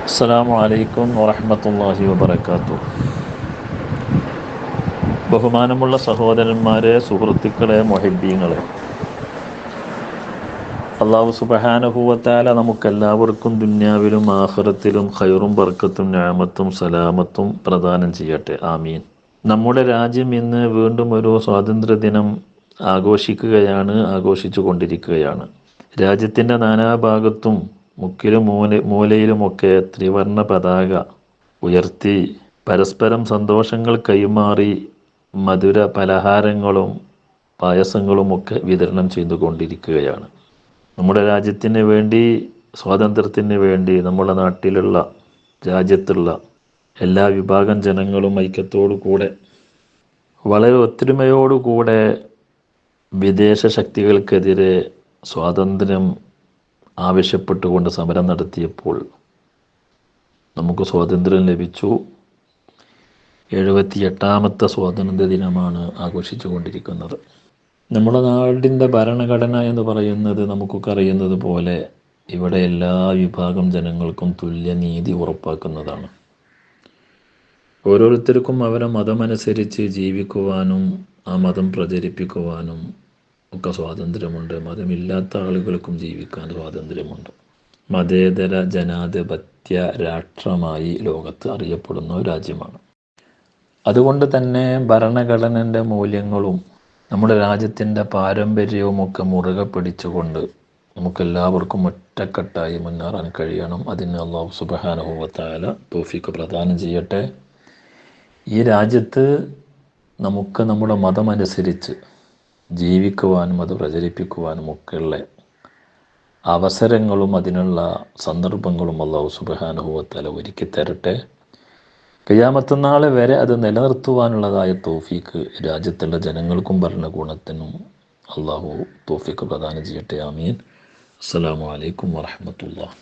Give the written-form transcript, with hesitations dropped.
അസ്സലാമു അലൈക്കും വറഹ്മത്തുള്ളാഹി വബറകാതുഹു. ബഹുമാനമുള്ള സഹോദരന്മാരെ, സുഹൃത്തുക്കളെ, മുഹിബ്ബീങ്ങളെ, അല്ലാഹു സുബ്ഹാനഹു വ തആല നമുക്കെല്ലാവർക്കും ദുനിയാവിലും ആഖിറത്തിലും ഖൈറും ബർക്കത്തും നിഅമത്തും സലാമത്തും പ്രദാനം ചെയ്യട്ടെ. ആമീൻ. നമ്മുടെ രാജ്യം ഇന്ന് വീണ്ടും ഒരു സ്വാതന്ത്ര്യദിനം ആഘോഷിച്ചു കൊണ്ടിരിക്കുകയാണ്. രാജ്യത്തിൻ്റെ നാനാഭാഗത്തും മുക്കിലും മൂലയിലുമൊക്കെ ത്രിവർണ്ണ പതാക ഉയർത്തി പരസ്പരം സന്തോഷങ്ങൾ കൈമാറി മധുര പലഹാരങ്ങളും പായസങ്ങളുമൊക്കെ വിതരണം ചെയ്തുകൊണ്ടിരിക്കുകയാണ്. നമ്മുടെ രാജ്യത്തിന് വേണ്ടി, സ്വാതന്ത്ര്യത്തിന് വേണ്ടി നമ്മുടെ നാട്ടിലുള്ള, രാജ്യത്തുള്ള എല്ലാ വിഭാഗം ജനങ്ങളും ഐക്യത്തോടു കൂടെ, വളരെ ഒത്തൊരുമയോടുകൂടെ വിദേശ ശക്തികൾക്കെതിരെ സ്വാതന്ത്ര്യം ആവശ്യപ്പെട്ടുകൊണ്ട് സമരം നടത്തിയപ്പോൾ നമുക്ക് സ്വാതന്ത്ര്യം ലഭിച്ചു. 78ാമത്തെ സ്വാതന്ത്ര്യ ദിനമാണ് ആഘോഷിച്ചു കൊണ്ടിരിക്കുന്നത്. നമ്മുടെ നാടിൻ്റെ ഭരണഘടന എന്ന് പറയുന്നത് നമുക്കൊക്കെ അറിയുന്നത് പോലെ ഇവിടെ എല്ലാ വിഭാഗം ജനങ്ങൾക്കും തുല്യനീതി ഉറപ്പാക്കുന്നതാണ്. ഓരോരുത്തർക്കും അവരുടെ മതമനുസരിച്ച് ജീവിക്കുവാനും ആ മതം പ്രചരിപ്പിക്കുവാനും ഒക്കെ സ്വാതന്ത്ര്യമുണ്ട്. മതമില്ലാത്ത ആളുകൾക്കും ജീവിക്കാൻ സ്വാതന്ത്ര്യമുണ്ട്. മതേതര ജനാധിപത്യ രാഷ്ട്രമായി ലോകത്ത് അറിയപ്പെടുന്ന ഒരു രാജ്യമാണ്. അതുകൊണ്ട് തന്നെ ഭരണഘടനയുടെ മൂല്യങ്ങളും നമ്മുടെ രാജ്യത്തിൻ്റെ പാരമ്പര്യവുമൊക്കെ മുറുകെ പിടിച്ചുകൊണ്ട് നമുക്കെല്ലാവർക്കും ഒറ്റക്കെട്ടായി മുന്നേറാൻ കഴിയണം. അതിന് അല്ലാഹു സുബ്ഹാനഹു വ തആല തൗഫീഖ് പ്രദാനം ചെയ്യട്ടെ. ഈ രാജ്യത്ത് നമുക്ക് നമ്മുടെ മതമനുസരിച്ച് ജീവിക്കുവാനും അത് പ്രചരിപ്പിക്കുവാനും ഒക്കെയുള്ള അവസരങ്ങളും അതിനുള്ള സന്ദർഭങ്ങളും അല്ലാഹു സുബ്ഹാനഹു വ തആല ഒരുക്കി തരട്ടെ. ഖിയാമത്ത് നാൾ വരെ അത് നിലനിർത്തുവാനുള്ളതായ തൗഫീഖ് രാജ്യത്തുള്ള ജനങ്ങൾക്കും ഭരണകൂടത്തിനും അല്ലാഹു തൗഫീഖ് പ്രദാനം ചെയ്യട്ടെ. ആമീൻ. അസ്സലാമു അലൈക്കും വറഹ്മത്തുള്ളാഹി.